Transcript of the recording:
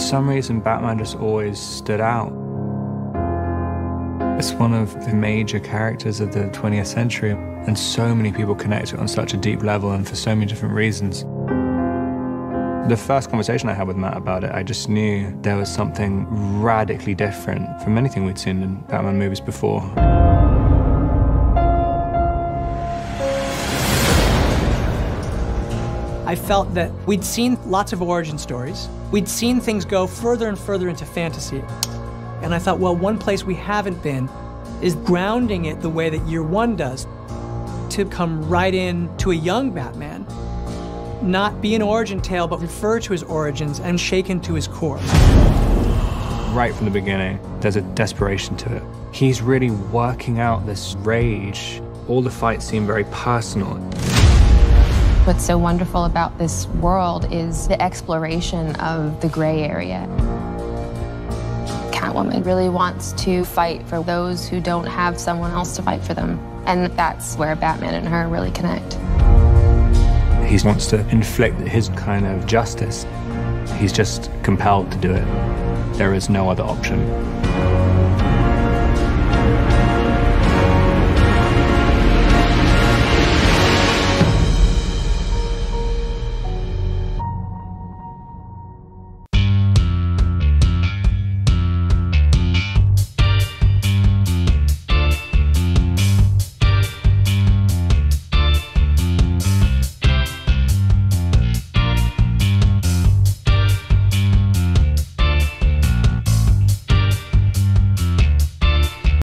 some reason, Batman just always stood out. It's one of the major characters of the 20th century, and so many people connect to it on such a deep level and for so many different reasons. The first conversation I had with Matt about it, I just knew there was something radically different from anything we'd seen in Batman movies before. I felt that we'd seen lots of origin stories. We'd seen things go further and further into fantasy. And I thought, well, one place we haven't been is grounding it the way that Year One does, to come right in to a young Batman, not be an origin tale, but refer to his origins and shake into his core. Right from the beginning, there's a desperation to it. He's really working out this rage. All the fights seem very personal. What's so wonderful about this world is the exploration of the gray area. Catwoman really wants to fight for those who don't have someone else to fight for them. And that's where Batman and her really connect. He wants to inflict his kind of justice. He's just compelled to do it. There is no other option.